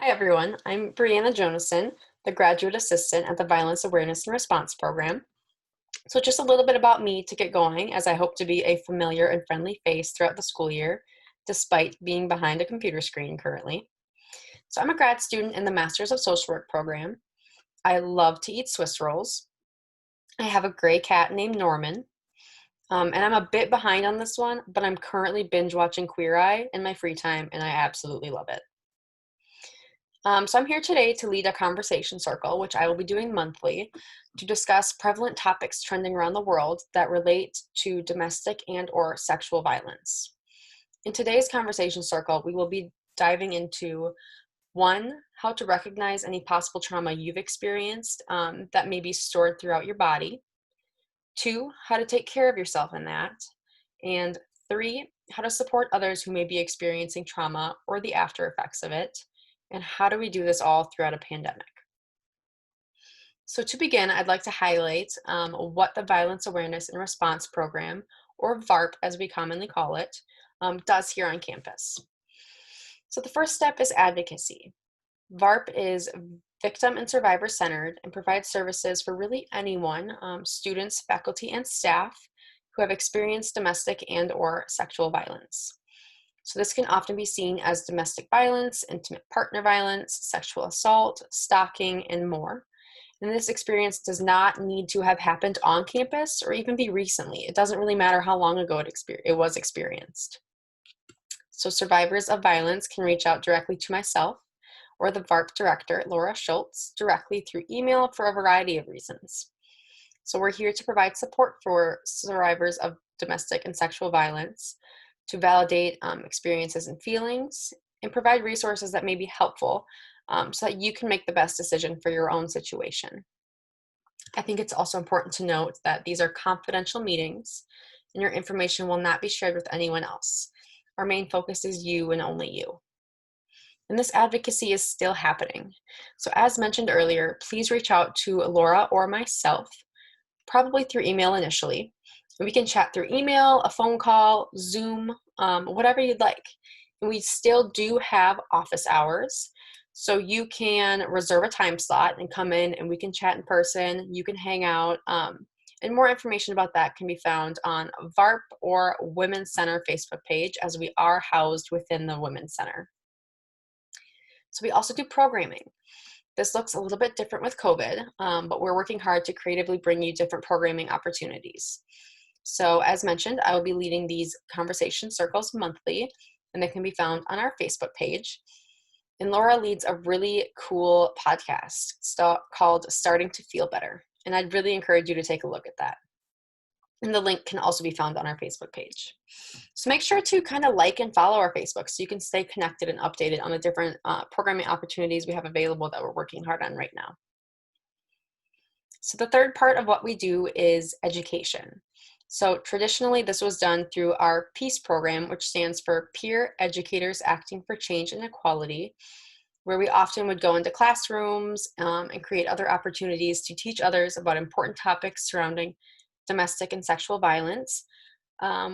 Hi everyone, I'm Brianna Jonason, the Graduate Assistant at the Violence Awareness and Response Program. So just a little bit about me to get going, as I hope to be a familiar and friendly face throughout the school year, despite being behind a computer screen currently. So I'm a grad student in the Masters of Social Work program. I love to eat Swiss rolls. I have a gray cat named Norman, and I'm a bit behind on this one, but I'm currently binge watching Queer Eye in my free time, and I absolutely love it. So I'm here today to lead a conversation circle, which I will be doing monthly, to discuss prevalent topics trending around the world that relate to domestic and or sexual violence. In today's conversation circle, we will be diving into one, how to recognize any possible trauma you've experienced that may be stored throughout your body. Two, how to take care of yourself in that. And three, how to support others who may be experiencing trauma or the after effects of it. And how do we do this all throughout a pandemic? So to begin, I'd like to highlight what the Violence Awareness and Response Program, or VARP as we commonly call it, does here on campus. So the first step is advocacy. VARP is victim and survivor centered and provides services for really anyone, students, faculty, and staff who have experienced domestic and or sexual violence. So this can often be seen as domestic violence, intimate partner violence, sexual assault, stalking, and more. And this experience does not need to have happened on campus or even be recently. It doesn't really matter how long ago it was experienced. So survivors of violence can reach out directly to myself or the VARP director, Laura Schultz, directly through email for a variety of reasons. So we're here to provide support for survivors of domestic and sexual violence, to validate experiences and feelings, and provide resources that may be helpful so that you can make the best decision for your own situation. I think it's also important to note that these are confidential meetings and your information will not be shared with anyone else. Our main focus is you and only you. And this advocacy is still happening. So as mentioned earlier, please reach out to Laura or myself, probably through email initially. We can chat through email, a phone call, Zoom, whatever you'd like. And we still do have office hours. So you can reserve a time slot and come in and we can chat in person. You can hang out. And more information about that can be found on VARP or Women's Center Facebook page, as we are housed within the Women's Center. So we also do programming. This looks a little bit different with COVID, but we're working hard to creatively bring you different programming opportunities. So as mentioned, I will be leading these conversation circles monthly, and they can be found on our Facebook page. And Laura leads a really cool podcast called Starting to Feel Better. And I'd really encourage you to take a look at that. And the link can also be found on our Facebook page. So make sure to kind of like and follow our Facebook so you can stay connected and updated on the different programming opportunities we have available that we're working hard on right now. So the third part of what we do is education. So traditionally, this was done through our PEACE program, which stands for Peer Educators Acting for Change and Equality, where we often would go into classrooms and create other opportunities to teach others about important topics surrounding domestic and sexual violence,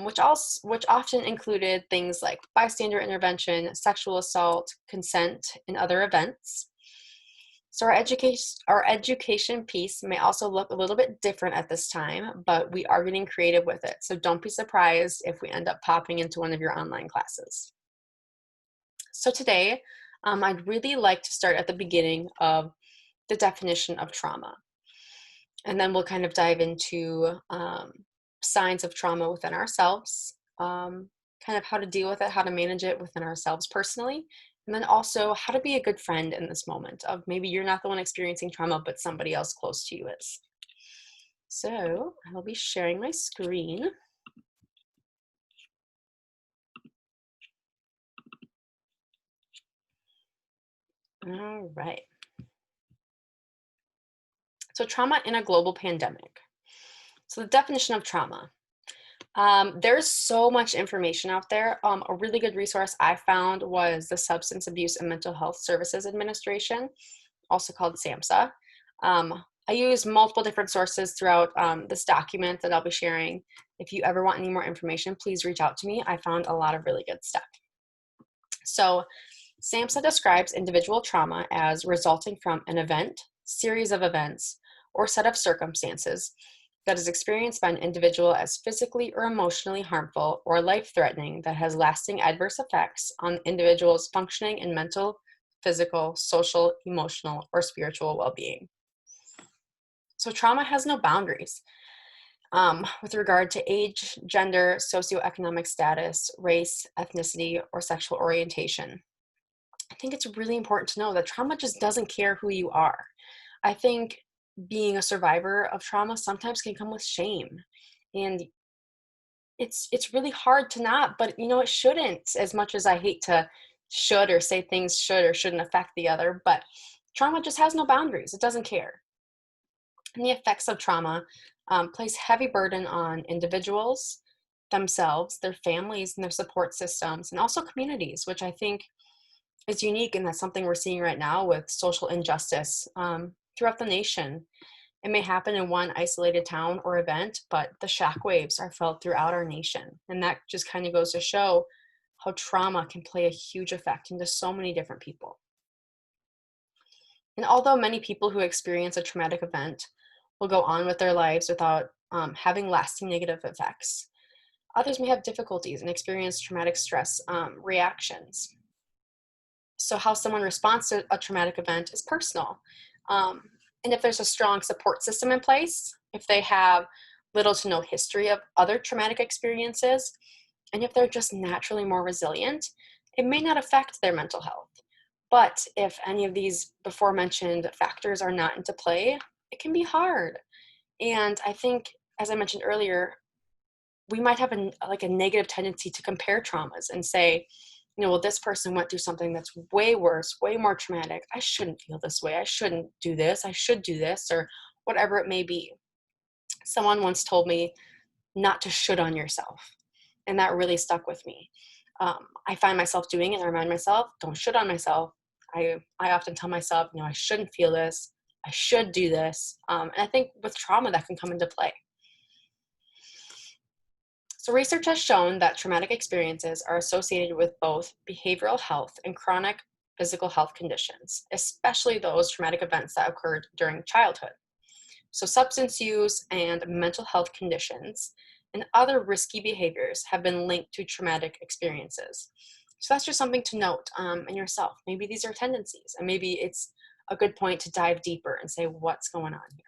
which often included things like bystander intervention, sexual assault, consent, and other events. So our education piece may also look a little bit different at this time, but we are getting creative with it. So don't be surprised if we end up popping into one of your online classes. So today, I'd really like to start at the beginning of the definition of trauma. And then we'll kind of dive into signs of trauma within ourselves, kind of how to deal with it, how to manage it within ourselves personally, and then also how to be a good friend in this moment of maybe you're not the one experiencing trauma, but somebody else close to you is. So I'll be sharing my screen. All right. So trauma in a global pandemic. So the definition of trauma. There's so much information out there. A really good resource I found was the Substance Abuse and Mental Health Services Administration, also called SAMHSA. I use multiple different sources throughout this document that I'll be sharing. If you ever want any more information, please reach out to me. I found a lot of really good stuff. So SAMHSA describes individual trauma as resulting from an event, series of events, or set of circumstances that is experienced by an individual as physically or emotionally harmful or life-threatening that has lasting adverse effects on the individual's functioning and mental, physical, social, emotional, or spiritual well-being. So trauma has no boundaries with regard to age, gender, socioeconomic status, race, ethnicity, or sexual orientation. I think it's really important to know that trauma just doesn't care who you are. I think being a survivor of trauma sometimes can come with shame. And it's really hard to not, but it shouldn't, as much as I hate to should or say things should or shouldn't affect the other, but trauma just has no boundaries. It doesn't care. And the effects of trauma place heavy burden on individuals, themselves, their families, and their support systems, and also communities, which I think is unique, and that's something we're seeing right now with social injustice throughout the nation. It may happen in one isolated town or event, but the shockwaves are felt throughout our nation. And that just kind of goes to show how trauma can play a huge effect into so many different people. And although many people who experience a traumatic event will go on with their lives without having lasting negative effects, others may have difficulties and experience traumatic stress reactions. So how someone responds to a traumatic event is personal. And if there's a strong support system in place, if they have little to no history of other traumatic experiences, and if they're just naturally more resilient, it may not affect their mental health. But if any of these before mentioned factors are not into play, it can be hard. And I think, as I mentioned earlier, we might have a negative tendency to compare traumas and say, well, this person went through something that's way worse, way more traumatic. I shouldn't feel this way. I shouldn't do this. I should do this, or whatever it may be. Someone once told me not to should on yourself, and that really stuck with me. I find myself doing it and I remind myself, don't should on myself. I often tell myself, I shouldn't feel this. I should do this. And I think with trauma that can come into play. So research has shown that traumatic experiences are associated with both behavioral health and chronic physical health conditions, especially those traumatic events that occurred during childhood. So substance use and mental health conditions and other risky behaviors have been linked to traumatic experiences. So that's just something to note in yourself. Maybe these are tendencies, and maybe it's a good point to dive deeper and say, what's going on here?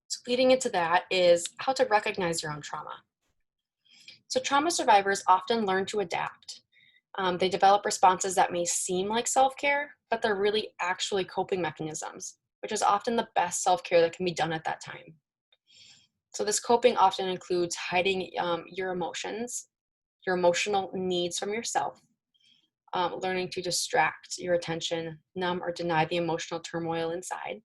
So leading into that is how to recognize your own trauma. So trauma survivors often learn to adapt. They develop responses that may seem like self-care, but they're really actually coping mechanisms, which is often the best self-care that can be done at that time. So this coping often includes hiding your emotions, your emotional needs from yourself, learning to distract your attention, numb or deny the emotional turmoil inside.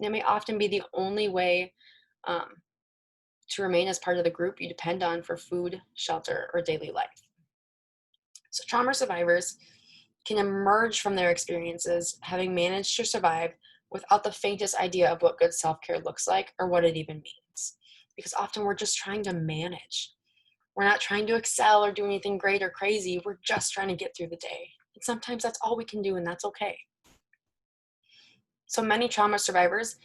And it may often be the only way to remain as part of the group you depend on for food, shelter, or daily life. So trauma survivors can emerge from their experiences having managed to survive without the faintest idea of what good self-care looks like or what it even means. Because often we're just trying to manage. We're not trying to excel or do anything great or crazy. We're just trying to get through the day. And sometimes that's all we can do, and that's okay. So many trauma survivors,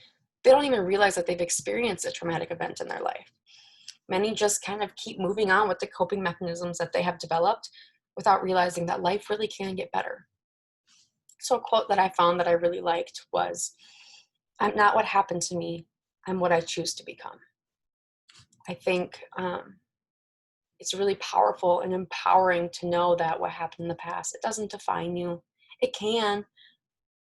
they don't even realize that they've experienced a traumatic event in their life. Many just kind of keep moving on with the coping mechanisms that they have developed without realizing that life really can get better. So a quote that I found that I really liked was, "I'm not what happened to me, I'm what I choose to become." I think it's really powerful and empowering to know that what happened in the past, it doesn't define you. It can,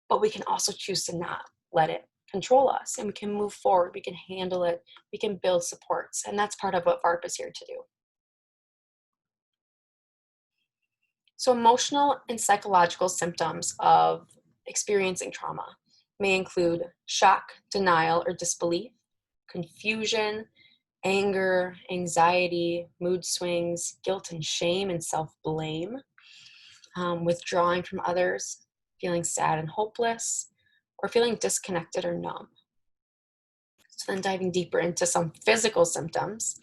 but we can also choose to not let it control us, and we can move forward, we can handle it, we can build supports, and that's part of what VARP is here to do. So emotional and psychological symptoms of experiencing trauma may include shock, denial, or disbelief, confusion, anger, anxiety, mood swings, guilt and shame and self-blame, withdrawing from others, feeling sad and hopeless, or feeling disconnected or numb. So then diving deeper into some physical symptoms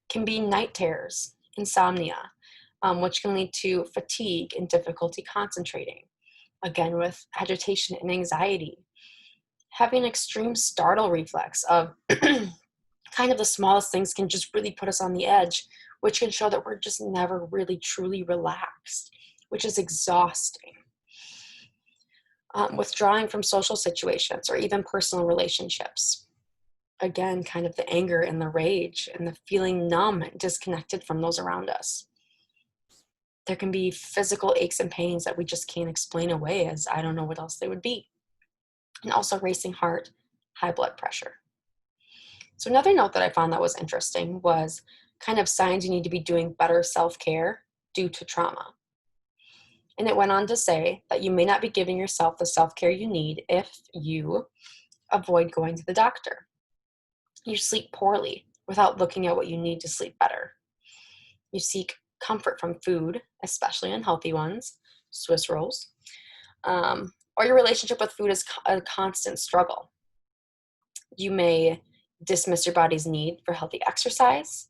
can be night terrors, insomnia, which can lead to fatigue and difficulty concentrating. Again, with agitation and anxiety. Having an extreme startle reflex of kind of the smallest things can just really put us on the edge, which can show that we're just never really truly relaxed, which is exhausting. Withdrawing from social situations or even personal relationships. Again, kind of the anger and the rage and the feeling numb and disconnected from those around us. There can be physical aches and pains that we just can't explain away, as I don't know what else they would be. And also racing heart, high blood pressure. So another note that I found that was interesting was kind of signs you need to be doing better self-care due to trauma. And it went on to say that you may not be giving yourself the self-care you need if you avoid going to the doctor. You sleep poorly without looking at what you need to sleep better. You seek comfort from food, especially unhealthy ones, Swiss rolls, or your relationship with food is a constant struggle. You may dismiss your body's need for healthy exercise.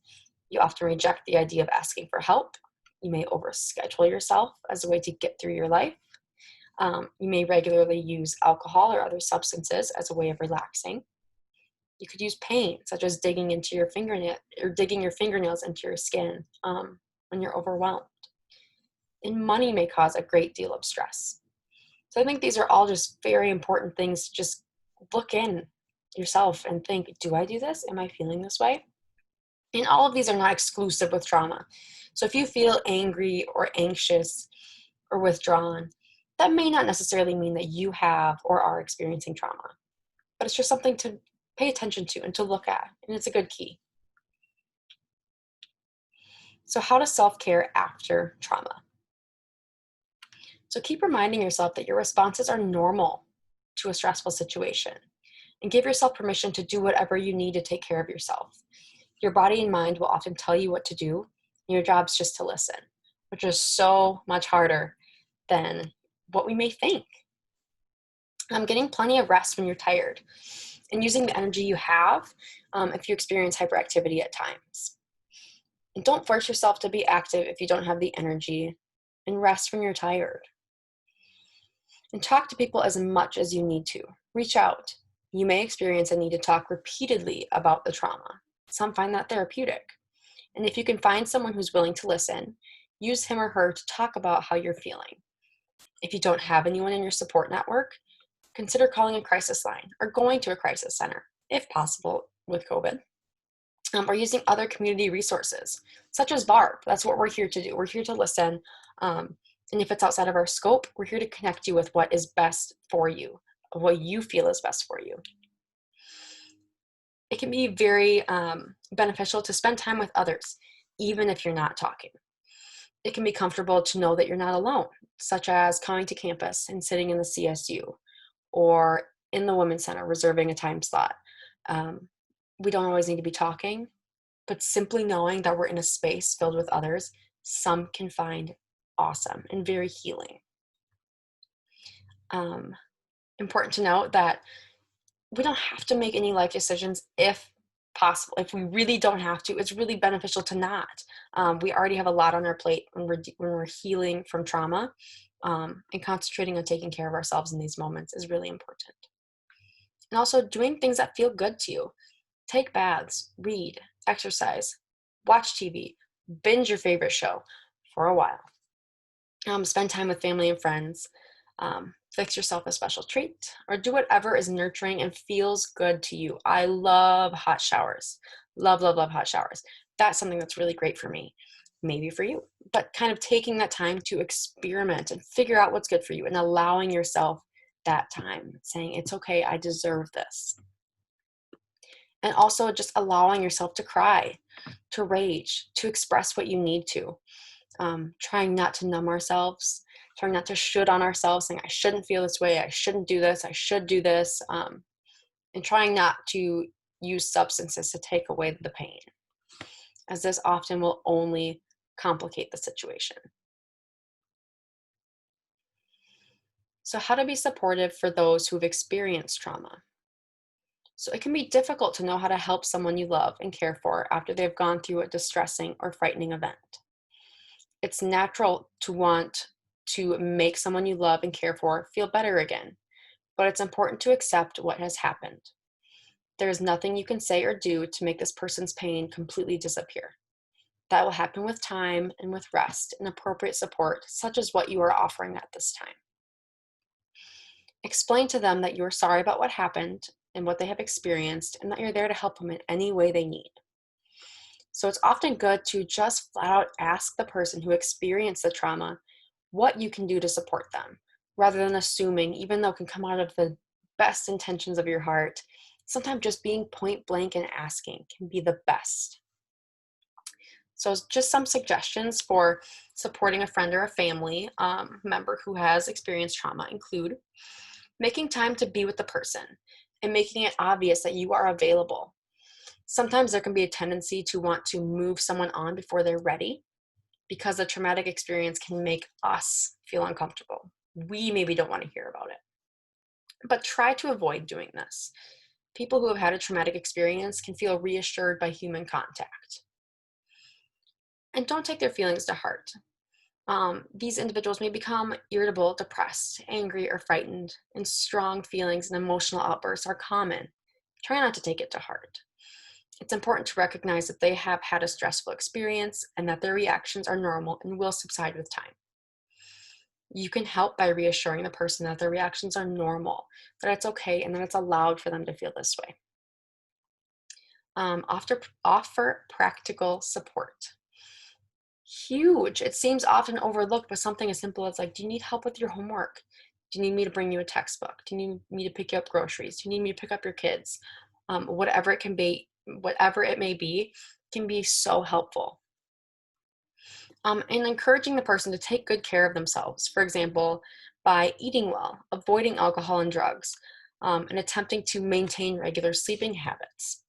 You often reject the idea of asking for help. You may overschedule yourself as a way to get through your life. You may regularly use alcohol or other substances as a way of relaxing. You could use pain, such as digging into your fingernail or digging your fingernails into your skin when you're overwhelmed. And money may cause a great deal of stress. So I think these are all just very important things to just look in yourself and think, do I do this? Am I feeling this way? And all of these are not exclusive with trauma. So if you feel angry or anxious or withdrawn, that may not necessarily mean that you have or are experiencing trauma, but it's just something to pay attention to and to look at, and it's a good key. So how to self-care after trauma? So keep reminding yourself that your responses are normal to a stressful situation, and give yourself permission to do whatever you need to take care of yourself. Your body and mind will often tell you what to do, and your job's just to listen, which is so much harder than what we may think. Getting plenty of rest when you're tired, and using the energy you have if you experience hyperactivity at times. And don't force yourself to be active if you don't have the energy, and rest when you're tired. And talk to people as much as you need to. Reach out. You may experience a need to talk repeatedly about the trauma. Some find that therapeutic. And if you can find someone who's willing to listen, use him or her to talk about how you're feeling. If you don't have anyone in your support network, consider calling a crisis line or going to a crisis center, if possible, with COVID. Or using other community resources, such as VARP. That's what we're here to do. We're here to listen. And if it's outside of our scope, we're here to connect you with what is best for you, what you feel is best for you. It can be very beneficial to spend time with others, even if you're not talking. It can be comfortable to know that you're not alone, such as coming to campus and sitting in the CSU or in the Women's Center, reserving a time slot. We don't always need to be talking, but simply knowing that we're in a space filled with others, some can find awesome and very healing. Important to note that we don't have to make any life decisions if possible. If we really don't have to, it's really beneficial to not. We already have a lot on our plate when we're healing from trauma, and concentrating on taking care of ourselves in these moments is really important. And also doing things that feel good to you. Take baths, read, exercise, watch TV, binge your favorite show for a while. Spend time with family and friends. Fix yourself a special treat, or do whatever is nurturing and feels good to you. I love hot showers. Love, love, love hot showers. That's something that's really great for me. Maybe for you. But kind of taking that time to experiment and figure out what's good for you and allowing yourself that time, saying, it's okay, I deserve this. And also just allowing yourself to cry, to rage, to express what you need to. Trying not to numb ourselves, trying not to should on ourselves, saying I shouldn't feel this way, I shouldn't do this, I should do this, and trying not to use substances to take away the pain, as this often will only complicate the situation. So how to be supportive for those who've experienced trauma. So it can be difficult to know how to help someone you love and care for after they've gone through a distressing or frightening event. It's natural to want to make someone you love and care for feel better again, but it's important to accept what has happened. There is nothing you can say or do to make this person's pain completely disappear. That will happen with time and with rest and appropriate support, such as what you are offering at this time. Explain to them that you are sorry about what happened and what they have experienced, and that you're there to help them in any way they need. So it's often good to just flat out ask the person who experienced the trauma what you can do to support them, rather than assuming, even though it can come out of the best intentions of your heart. Sometimes just being point blank and asking can be the best. So just some suggestions for supporting a friend or a family member who has experienced trauma include making time to be with the person and making it obvious that you are available. Sometimes there can be a tendency to want to move someone on before they're ready, because a traumatic experience can make us feel uncomfortable. We maybe don't want to hear about it. But try to avoid doing this. People who have had a traumatic experience can feel reassured by human contact. And don't take their feelings to heart. These individuals may become irritable, depressed, angry, or frightened, and strong feelings and emotional outbursts are common. Try not to take it to heart. It's important to recognize that they have had a stressful experience and that their reactions are normal and will subside with time. You can help by reassuring the person that their reactions are normal, that it's okay, and that it's allowed for them to feel this way. Offer practical support. Huge. It seems often overlooked, but something as simple as like, do you need help with your homework? Do you need me to bring you a textbook? Do you need me to pick you up groceries? Do you need me to pick up your kids? Whatever it may be, can be so helpful. And encouraging the person to take good care of themselves, for example, by eating well, avoiding alcohol and drugs, and attempting to maintain regular sleeping habits.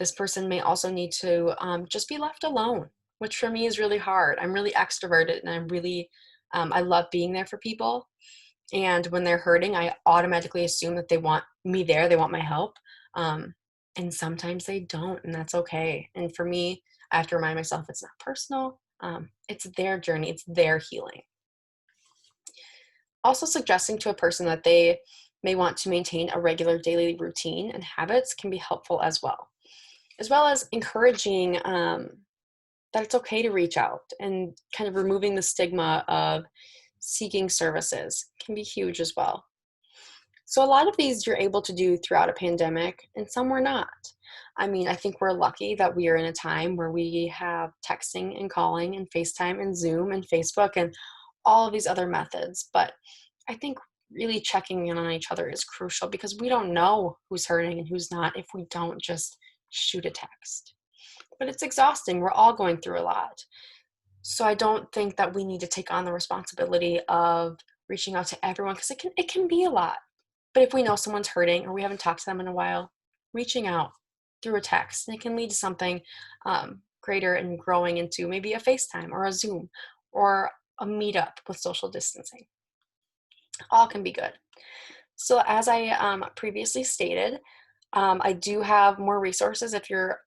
This person may also need to just be left alone, which for me is really hard. I'm really extroverted, and I love being there for people. And when they're hurting, I automatically assume that they want me there, they want my help. And sometimes they don't, and that's okay. And for me, I have to remind myself it's not personal. It's their journey, it's their healing. Also, suggesting to a person that they may want to maintain a regular daily routine and habits can be helpful, as well as encouraging that it's okay to reach out, and kind of removing the stigma of seeking services can be huge as well. So a lot of these you're able to do throughout a pandemic, and some we're not. I mean, I think we're lucky that we are in a time where we have texting and calling and FaceTime and Zoom and Facebook and all of these other methods. But I think really checking in on each other is crucial, because we don't know who's hurting and who's not if we don't just shoot a text. But it's exhausting. We're all going through a lot. So I don't think that we need to take on the responsibility of reaching out to everyone, because it can be a lot. But if we know someone's hurting or we haven't talked to them in a while, reaching out through a text, and it can lead to something greater and growing into maybe a FaceTime or a Zoom or a meetup with social distancing. All can be good. So as I previously stated, I do have more resources if you're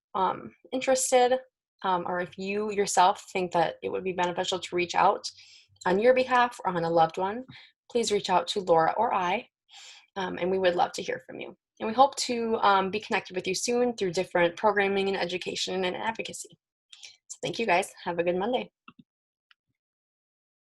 interested, or if you yourself think that it would be beneficial to reach out on your behalf or on a loved one. Please reach out to Laura or I, and we would love to hear from you. And we hope to be connected with you soon through different programming and education and advocacy. So thank you guys. Have a good Monday.